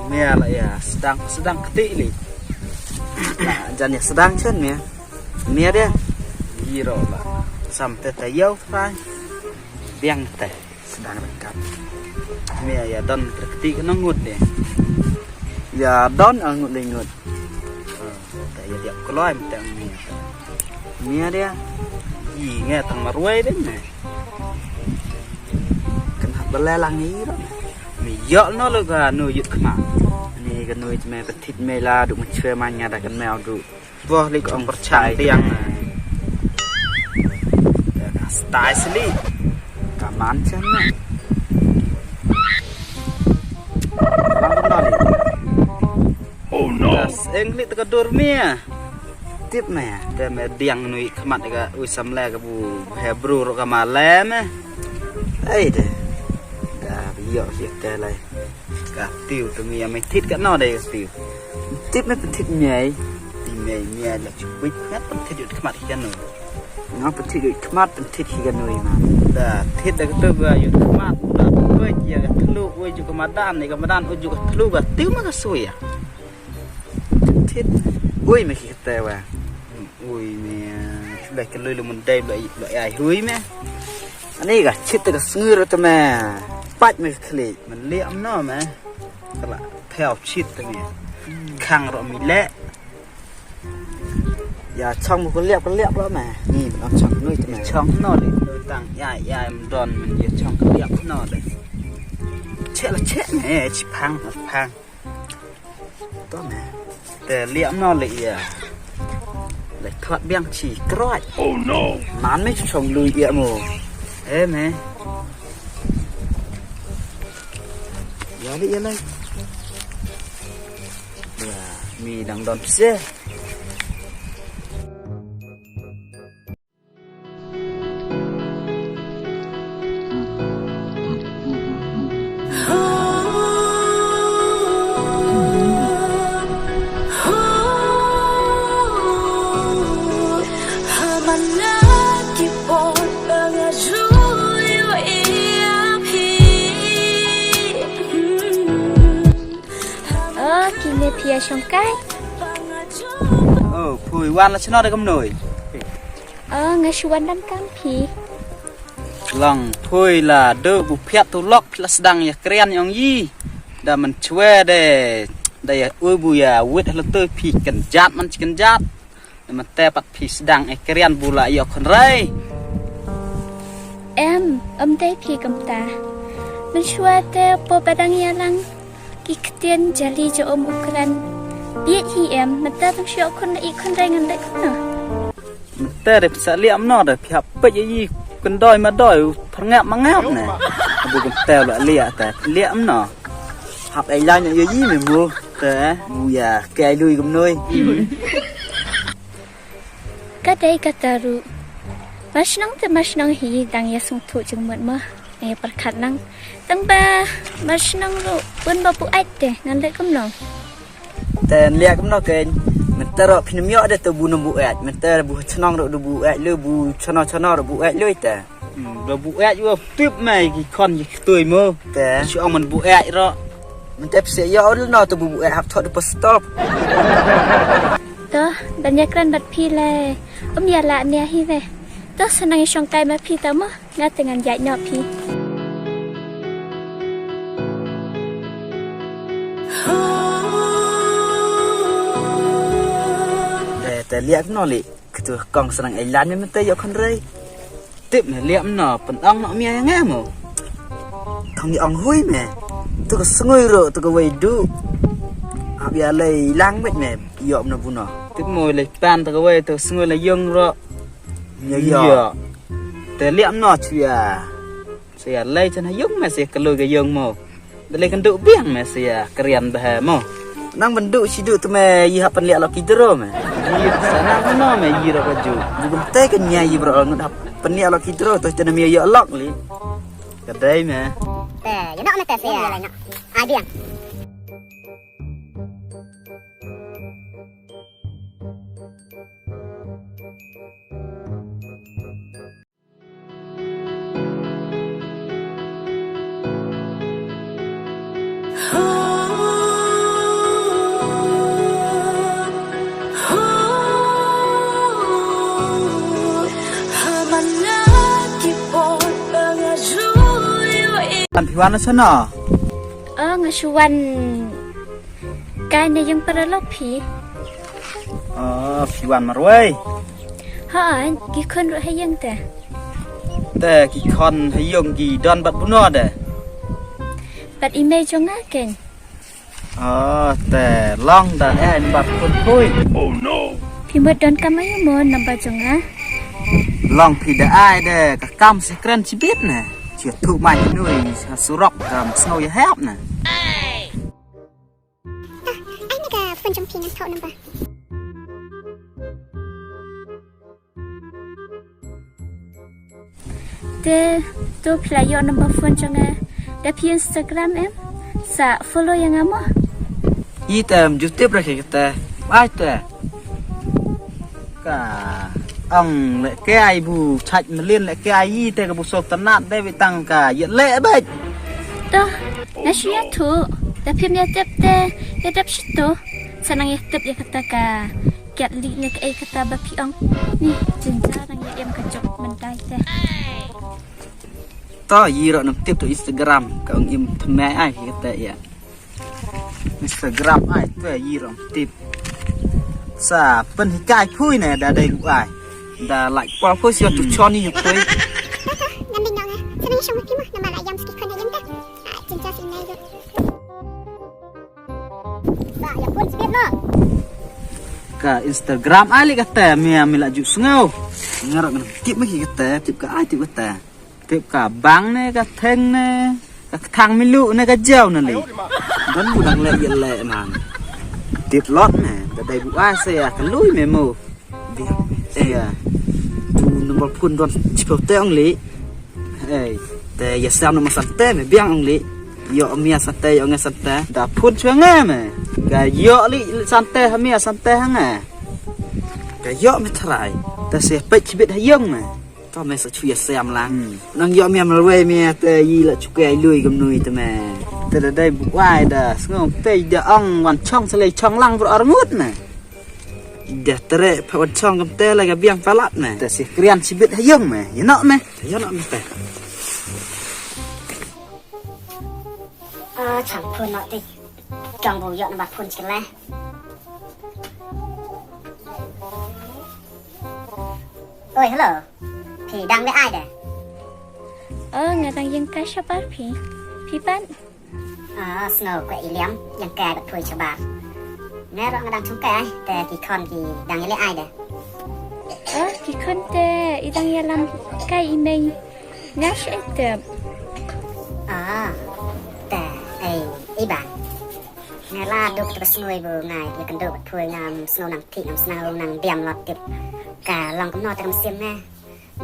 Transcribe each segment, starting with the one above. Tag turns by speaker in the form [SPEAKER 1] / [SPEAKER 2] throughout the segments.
[SPEAKER 1] mẹ lại sedang keti li jangan sedang chen mẹ dia gì rồi là sắm tete dâu phải biang tete sedang berkat mẹ ya don keti cái nó ngụt đi ya don ở ngụt đi ngụt tại ya tiap keluar tete mẹ dia gì nghe thằng mà ruồi đấy nè cần học bê lang ý đó mì dọ nó là cái nuôi dứt khăm này cái nuôi mẹ cái thịt mẹ là được một chơi mà nhà đại cái mèo được vô lấy con vật chạy tiếng style xử cả mán chân này oh no anh lấy cái đồ mía tiếp mẹแต่mẹ điang nuôi khăm mặt cái ui sắm lẹ cái bu hebrew rồi cái mà lẹ mẹ ấy đấy dọ việc cái này cả tiêu tụi mình mới thích cái nó đây tiêu tiếp mấy phần thịt nhảy thì mẹ là chụp bích hết phần thịt được mặt cái nữa nó phần thịt được mặt phần thịt cái người mà là thịt là cái tôi vừa được mặt là tôi chỉ cái thlu tôi chụp cái mặt đan này cái mặt đan tôi chụp cái thlu cái tiêu mà cái sủi à thịt ui mày cái tè à ui mẹ lại cái lưỡi là mình đây lại ai húi mẹ anh ấy cả chết từ cái xương rồi tụi mẹ bắt mình khỉ mình liệm nó mà các bạn theo chít tụi mình khang rồi mình lẹ giờ trong một cái liệm đó mà nhìn nó trong nuôi tụi mình trong nó để nuôi tăng dài mình đòn mình giờ trong cái liệm nó đây chết là chết này chỉ phang đó mà để liệm nó lại thoát biang chỉ cõi oh no mán mấy chồng lùi địa mồ ê mẹ giá đi lên mì đang đòn xe
[SPEAKER 2] phía trong cái
[SPEAKER 1] phùi quan là cho nó đây không nổi
[SPEAKER 2] ngay xuân đâm cam phì
[SPEAKER 1] lòng phùi là đỡ bục phét tu lóc là sedang ya keren yang gì đã mình chơi để ui bùi quýt là tôi phì cần giát mình cần giát mình te bắt phì sedang ya keren bù lại ya con rây
[SPEAKER 2] em tê phì cầm ta mình chơi te po badang ya lang tiền jali cho Ukraine biết hi em mình taต้องช่วยคนอีกคนได้เงินได้คนน่ะ
[SPEAKER 1] mình ta để sẽ liệm nó để phép bây giờ gì con đòi mà đòi thằng ngạm mà ngạm này bây giờ tèo lại liệmแต่liệm nó học ấy ra những gì mình mua thế giờ kẻ lui cùng nuôi
[SPEAKER 2] cái đây cái taru mas nang hi đang ya sung thu chừng mượn mơ nghe bật khát năng tăng ba mas nang ru bún ba bu ait de ngan đấy cũng nong
[SPEAKER 1] แต่เรียกcũng nó kênh mình ta rồi phim nhớ để từ bu nông bu ait mình ta bu chăn rồi bu ait lừa bu chăn rồi bu ait lừaแต่rồi bu ait vô tiếp này cái con gì tuổi mơแต่ช่วงมันbu ait rồi mình tiếp sẽ nhớ đến nó từ bu ait học thuật được stop
[SPEAKER 2] đó bạn nhắc lên bật phi là nhà lạ nhà hi về đó sang ngày trong tay mà phi tấm á ngay từ ngàn dạy nhỏ phi
[SPEAKER 1] แต่เลี้ยงnó lì cáiตัวกองสนังไอ้ล้านนี่มันเตยเอาคนเลยtiếp này liệm nó phần ong nó mía nghe mà không như ong hôi mẹ tôi có sưng rồi tôi có về đu học giờ lấy lang mệt mẹ dọm nó vui nó tiếp mồi lấy pan tôi có về tôi sưng lấy dương rồi nhiềuแต่liệm nó chỉ sẽ lấy cho nó giống mẹ sẽ cái lôi cái dương mà để lấy cái đũa biển mẹ sẽ cái riêng bè mà năng vấn đũa chỉ đũa tụi mẹ gì học phần liệm là kí rồi mẹ sana nó mẹ gì rồi cái chú bukan teh cái nhà gì rồi nó học phần liệm là kí rồi tôi cho nó mẹ dọ lóc li cái đây mẹ
[SPEAKER 3] teh ya nak teh saya lain nak dia
[SPEAKER 1] อันพิวันนะฉันเนาะ
[SPEAKER 2] งาชวันกายในยังประลบผี
[SPEAKER 1] พิวันมาด้วย
[SPEAKER 2] ฮะกี่คนรู้ให้ยัง
[SPEAKER 1] แต่กี่คนให้ยงกี่ดอนบัดบุญนอด
[SPEAKER 2] บัดอีเมลจงง่ายเก่ง
[SPEAKER 1] แต่ล่องแต่แอนบัดคนคุย
[SPEAKER 2] พี่มืดดอนกำไม่ยมนำบัดจงง่ะ
[SPEAKER 1] ล่องพี่ได้กับกำสิกรันชีวิตน่ะเชื่อถูกมาหน่วยสุรกกับสโนว์แฮปน่ะ
[SPEAKER 3] ไอ้นี่ก็ฝนจงพีนะเท่านั้นปะ
[SPEAKER 2] ตัวพลายอนำบัดฝนจงง่ะแต่พี่ Instagram สะ follow ยังไงมั้ง
[SPEAKER 1] ยี่แต่จุดเทียบอะไรกันแต่ไม่แต่ก็เละแกไอบูชัดมาเล่นเละแกไอยี่แต่กับบุษบตนาดได้ไปตั้งกะยันเละเบ็ด
[SPEAKER 2] ตัวน่าเชื่อถูกแต่พี่เนี่ยเจ็บแต่ยันเจ็บชิดตัวฉันนั่งยันเจ็บยันกตากะเกลีเล็กไอกตาแบบพี่องนี่จินจ้านั่งยันเอ็มกระจกมันได้แต่
[SPEAKER 1] ต่อยีเรานำเทียบตัว Instagram กับอิมทำไมไอ้พี่แต่ย Instagram ไอ้ตัวยีเราเทียบสาเป็นที่กายพูดเนี่ยได้กูไอ้ได้หลายกว่าพูดเสียจุดชอนนี่อยู่ตัว
[SPEAKER 3] งั้นเป็นน้องไงฉันไม่ชมพี่มั้งน้ำมันไหลยำสกิคนได้ยังกันจินจ้าสินายด้วยอย่าพูดสเปียร์เนาะ
[SPEAKER 1] กับ Instagram ไอ้เลยก็แต่เมียมีละจุดสงเอางั้นเราเทียบไม่กี่ก็แต่เทียบกับไอ้เทียบกับแต่เทียบกับบังเนี่ยกับเทงเนี่ยกับทางไม่รู้เนี่ยกับเจ้านั่นเลยนั่นบุดังเละยันเละมันเทียบล็อตเนี่ยแต่ได้บุอ้าเสียกันลุยเมโมเดี๋ยวดูน้ำบอลพุ่นโดนชิบเตะองลีแต่อย่าแซวน้ำมันสันเตะไม่เบี้ยงองลีเยอะเมียสันเตะเยอะเงี้ยสันเตะดาพุ่นช่วยง่ายไหมก็เยอะลิสันเตะให้เมียสันเตะหั่นไงก็เยอะไม่เท่าไรแต่เสียไปชีวิตให้ยังไหมก็ไม่สักช่วยแซมลังน้องเยอะเมียมาเว้ยเมียแต่ยี่ละชุกแกลุยกับนุยแต่แม่แต่ได้บุกไหวเด้อสงบเตะเดี๋ยวอ่องวันช่องทะเลช่องลังบรอรงุดน่ะเดี๋ยวเตะพอวันช่องกับเตะอะไรกับเบี้ยงฟ้าลัดน่ะแต่เสียเรียนชีวิตให้ยังไหมยังเนาะไหมยังเนาะไหมแต่
[SPEAKER 3] ฉันพูดเนาะดิจังบูยอดนบัดพูดกันเลยโอ้ยฮัลโหลผีดังไม่อายเด้
[SPEAKER 2] งาดังยังกะชบาพี่ปั้น
[SPEAKER 3] สโนว์กับอีเลี้ยมยังแกแบบถวยฉบับแม่เรางาดังชุ่มแกแต่กี่คนกี่ดังยังไม่อายเด้
[SPEAKER 2] กี่คนแต่อีดังยังลำใกล้อีเมย์ง่ายใช่
[SPEAKER 3] แต่ไอ้บ้านแม่ลาดูตัวสโนว์บูง่ายแล้วกันดูแบบถวยงามสโนว์นังที่น้ำสโนว์นังเดียมหลอดติดกะลองกับนอแต่กำเสียมแม่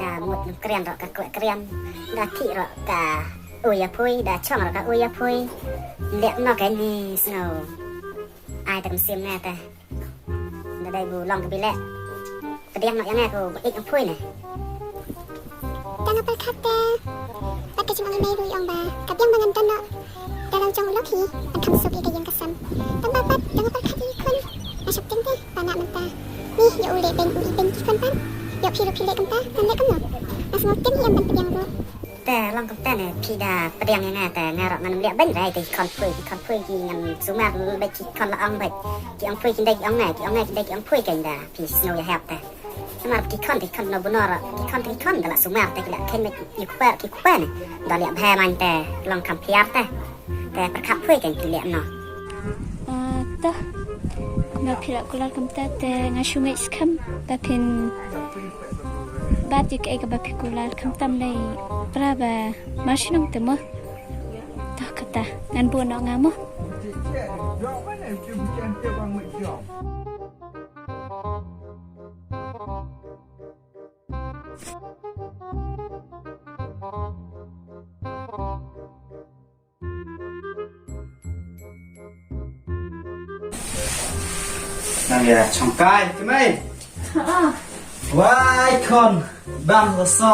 [SPEAKER 3] ดาหมดน้ำเกลียนเรากะกล้วยเกลียนดาที่เรากะอุยพุยดาช่องเรากะอุยพุยเลี้ยงนอกกันนี่สโนว์ไอแต่กำเสียมแม่แต่ดาได้บูลองกับบิเล่ประเดี๋ยวเรายังไงกูอีกน้ำพุยเนี่ยแต่เราไปคัดแต่ปัจจุบันไม่รู้ยังบ้ากับยังบางอันตันเนาะแต่เราจงล็อกหีมันทำสุกอีกยังกระซ้ำตั้งบ้าปัดยังไปคัดอีกคนมาฉุกจังที่ปานามันตานี่อย่าอุเล่เป็นอีเป็นกี่คนปั้นอย่าพี่รู้พี่เล็กกันตานั่นเล็กกันหนอมาสมมติเต็มที่ยังเป็นประเดี๋ยวรู้แต่ลองกับแต่เนี่ยพี่ดาประเดี๋ยวยังไงแต่งานเรามันเลี้ยงเป็นไรแต่คอนพุยกี่เงินสูงมากไปกี่คอนละอ่องไปกี่อ่องพุยกินได้กี่อ่องไหนกี่อ่องไหนกินได้กี่อ่องพุยกันดาพี่สโนว์อย่าแฮปแต่สำหรับกี่คอนโนบุนอร์กี่คอนแต่ละสูงมากแต่กี่ละแค่ไม่อยู่คู่กี่คู่เนี่ยดอเลี้ยงแพ้มันแต่ลองคำเพียบแต่ประคับพุยกันกี่เลี้ยงเนาะ
[SPEAKER 2] ต่อเราพิจารณาคำตัดแต่งาชูเมสคัมแบบเป็นบาดจิกเอกแบบพิจารณาคำตั้มเลยปราบมาชินงเตมะต่อกันตางานบัวน้องงามะ
[SPEAKER 1] นั่นแหละช่องกายใช่ไหมว้ายคนบังก็สอ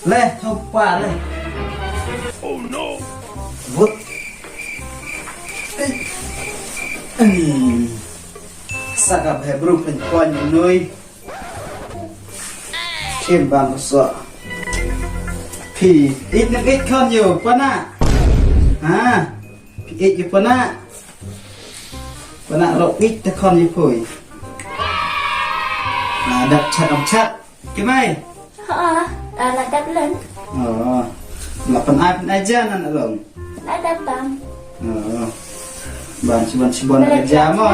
[SPEAKER 1] เล่ทุกป่าเลยโอ้ no วุ้สักกับเฮบรูเป็นก้อนอยู่นุ้ย เข้มบางสะพี่อีกนึงอีกคนอยู่ปะน่ะพี่อีกอยู่ปะน่ะเราอีกแต่คนอยู่พุยดับชัดกี่ไหม
[SPEAKER 2] là đập lên
[SPEAKER 1] หลับเป็นไอเจ้านั่นอารมณ์
[SPEAKER 2] đã đập bằng
[SPEAKER 1] บางชิบอนไอเจ้ามั้ง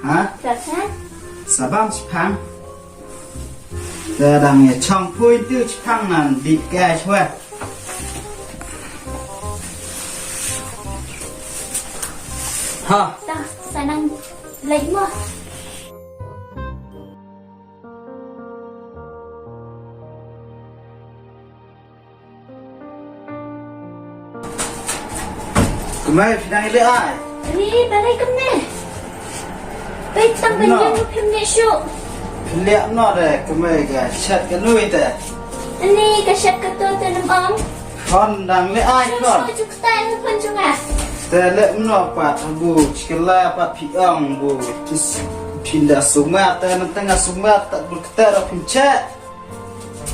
[SPEAKER 1] ฮะ
[SPEAKER 2] giọt hát
[SPEAKER 1] สบายชิพังแต่ดังเนี่ยช่องพุยตื้อชิพังนั่นดีแก่ช่วยฮะ
[SPEAKER 2] đó sao năng lấy mua
[SPEAKER 1] กูไม่พี่นายเลยอ่ะ
[SPEAKER 2] đi bà đây cầm nè bây tăng bên dân phim nè shụ
[SPEAKER 1] พี่เลี้ยงนอดเลยกูไม่แกชัดกันนุ้ยแต่
[SPEAKER 2] anh đi cả sạch cả tôi từ năm ống
[SPEAKER 1] คนดังเลยอ่ะ
[SPEAKER 2] cho
[SPEAKER 1] ก่อน
[SPEAKER 2] số chục tay nó phân chung à
[SPEAKER 1] แต่เละมันออกปัดบูชิคลาปัดพี่อ่องบูที่พินดาสุมาแต่นั่นตั้งสุมาตัดบุกแต่เราพินแช่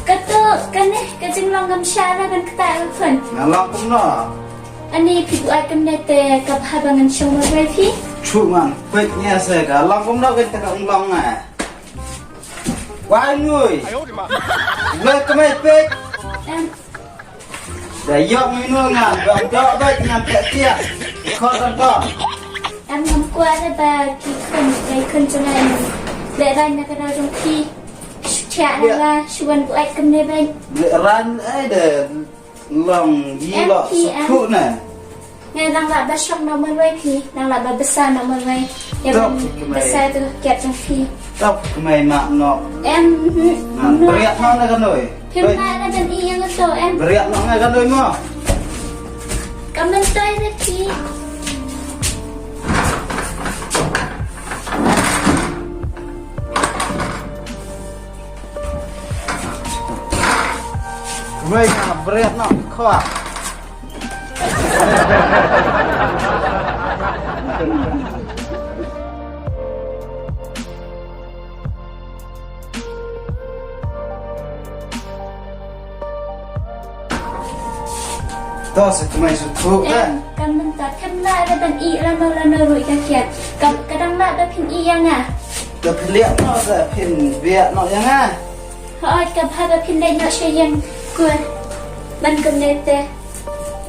[SPEAKER 2] cả tôi cả nè cả chừng lòng cầm xa ra gần tay nó phân
[SPEAKER 1] งั้นลองกุ้งนอ
[SPEAKER 2] anh đi thì tụi ai cầm nè tè gặp hai bằng ngân sông ở đây phi
[SPEAKER 1] ชูมันเป็ดเนี่ยเสกลองกุ้งนอเป็นตะกังลองอ่ะวายงุยเลิกก็ไม่เป็ด
[SPEAKER 2] em
[SPEAKER 1] แต่ยกไม่นู่นงานยกเป็ดงานแตะเตี้ยข้อต้นก็
[SPEAKER 2] em hôm qua đây bà kỳ khẩn cho này để đây là cái nào trong khi trả là xuân của anh cầm nè bên
[SPEAKER 1] เดือดร้อนไอ้เด้อลองยี่หลอดสุขุน่ะ
[SPEAKER 2] nghe đang là ba sông nó mới quay thì đang là ba besa nó mới quay em besa từ kẹt trong khi
[SPEAKER 1] ต้องทำไมมาเนาะ
[SPEAKER 2] em
[SPEAKER 1] เรียกน้องได้กันหน่อย
[SPEAKER 2] thêm hai là bên y yang to em
[SPEAKER 1] เรียกน้องได้กันหน่อยมั้ง
[SPEAKER 2] cảm ơn tôi đấy chị
[SPEAKER 1] ไม่ครับเรียกน้องข้อต่อสิทำไมสุดทุกข์เนี่ย
[SPEAKER 2] em cảm ơn tôi thêm lại là bên y là nơi rồi ta kẹt cầm cái đang lại bên phim y yang à
[SPEAKER 1] จะเรียกน้องแต่พินเวียน้องยังไง
[SPEAKER 2] hỏi cầm hai bên phim đây nó sẽยังquên bên cầm nè tè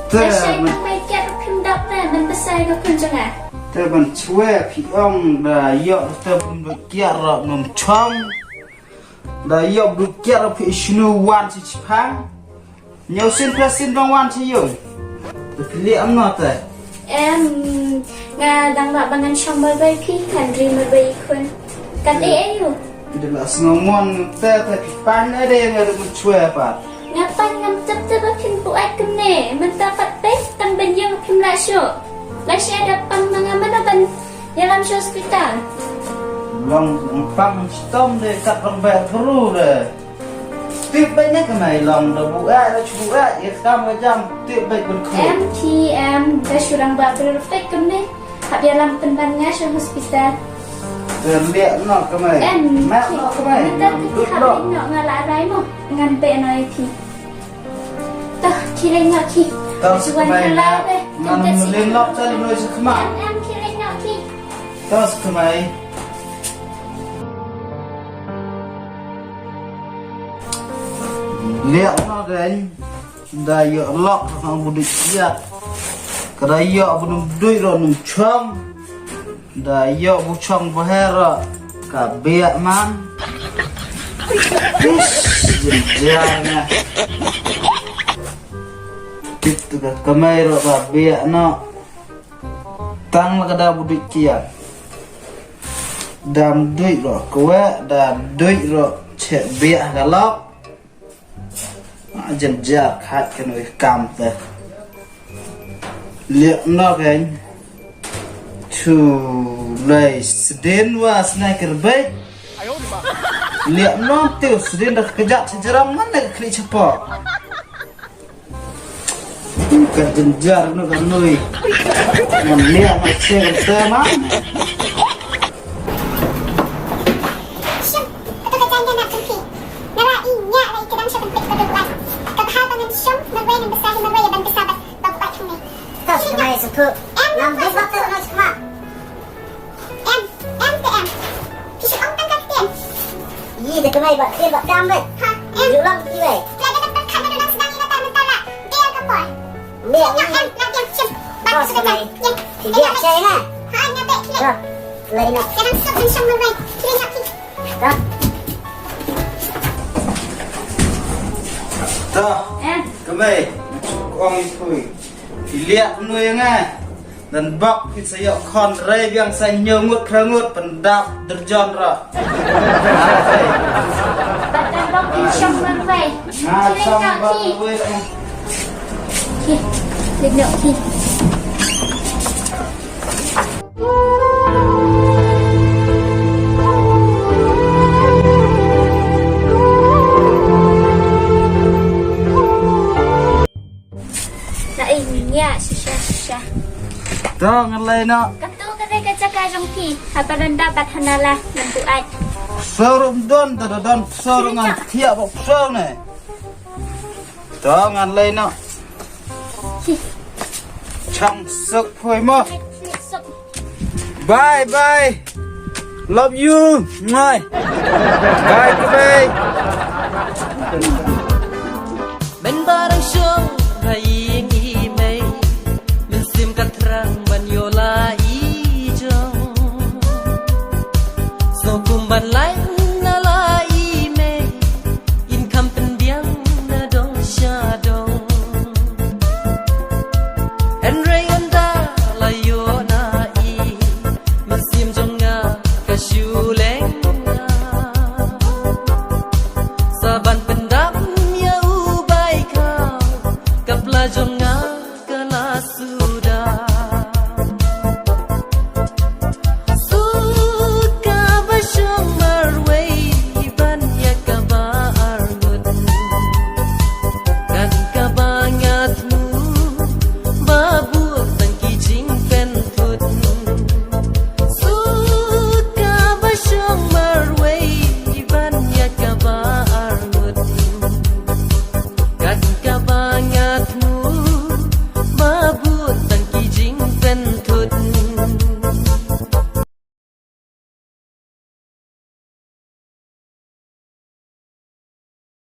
[SPEAKER 1] เธอ
[SPEAKER 2] แต่ใช้มันไม่แก้พิมพ์ดับแน่มันไม่ใช่ก็คุณจังอ่ะ
[SPEAKER 1] เธอมันช่วยพี่อ่องได้ยอดเธอเป็นบุกเกียร์เราหนุ่มช่องได้ยอดบุกเกียร์เราพี่ชนูวันที่ชิพังเนียวสินเพลสินรางวัลที่อยู่แต่พี่เลี้ยงน้องแต่
[SPEAKER 2] em nga đang là bằng anh trong mới bay phi thành ri mới bay khuyên cần ấyอยู่
[SPEAKER 1] เดี๋ยวสมองแต่พี่ปันอะไรเงี้ยมันช่วยป่ะ
[SPEAKER 2] nga pan ngam chấp chấp với phim của anh cầm nè mình ta phát tết tăng bên dương phim lại show lại sẽ đặt bằng mga mana ban nhà làm show hospital
[SPEAKER 1] ลองฟังสต้มเลยกับลองแบบทรูเลยติดไปนี่ก็ไม่ลองระบุอะไรแล้วชูอะไรอีกคำก็จำติดไปบนคอ
[SPEAKER 2] em thì em đã surang ba perfect cầm nè hab ya làm bên ban nga show hospital
[SPEAKER 1] เดินเลี้ยงน้องก็ไม่
[SPEAKER 2] em
[SPEAKER 1] แม่น้องก็ไม่
[SPEAKER 2] người ta
[SPEAKER 1] ดุ
[SPEAKER 2] thì
[SPEAKER 1] ด
[SPEAKER 2] hab
[SPEAKER 1] ดอก
[SPEAKER 2] đi nọ nga lại đấy mà ngàn bệ này thì ta khi lên nọ khi
[SPEAKER 1] ต้องส
[SPEAKER 2] Suan
[SPEAKER 1] มัย
[SPEAKER 2] ka
[SPEAKER 1] นะ
[SPEAKER 2] la de
[SPEAKER 1] มันเล่นรอบจะเลยสักมา
[SPEAKER 2] em khi lên nọ khi
[SPEAKER 1] ต้องสมัยเลี้ยงน้องเองได้ยอดล็อกของบุตรเยอะก็ได้ยอดบุญด้วยรอนช่องได้ยอดบุช่องบุเหระกับเบียมันยิ่งนะติดกับกระไม่รอกับเบียเนาะตั้งแล้วก็ได้บุตรเกียร์ดำด้วยรอกเวะดำด้วยรอเฉะเบียกับล็อกจันจัดขัดกันไว้กำแต่เลี้ยงนอกเองชูเลยสเดนว่าสไนเกอร์เบย์เลี้ยงน้องเตียวสเดนดักกระจัดจรังมันเลยคลีเฉพาะกันจันจัดนู่นกันนู่นมันเลี้ยงมาเชื่อกันเติมมั้ง
[SPEAKER 3] Atau kacang nak kupi. Nara inya lagi thợ làm biết bắt tự nó mà em thì em thì sẽ ông tăng các tiền gì thì cái này bạn tiền bạn cam đấy ha em giữ lắm như vậy lại cái tất cả nó đang sedang ini tahu tahu lah dia ke boy miệng em là tiền chim bác sĩ này thì miệng chơi nè ha anh nhớ vậy rồi lấy nè cái đang sắp bên trong rồi kia nhặt đi đó
[SPEAKER 1] đó cái mày con thôi thì liệt nuôi nghe dan bak kita sayok kon rei yang saya nyungut kerengut pendap derjon ra
[SPEAKER 2] Bạn bóc đi xong lên về.
[SPEAKER 1] xong bak nuôi
[SPEAKER 2] Kìa, lịch lượng thì. Lại nha, sisa.
[SPEAKER 1] đó ngan lên nó
[SPEAKER 2] Katu kadai kacaka jongki. Apa renda bat hanala nantu ai.
[SPEAKER 1] serum don don serum ngan thiak bok serum này đó ngan lên nó trong sức phơi mơ bye bye love you ngay bye bye
[SPEAKER 4] bên bareng syung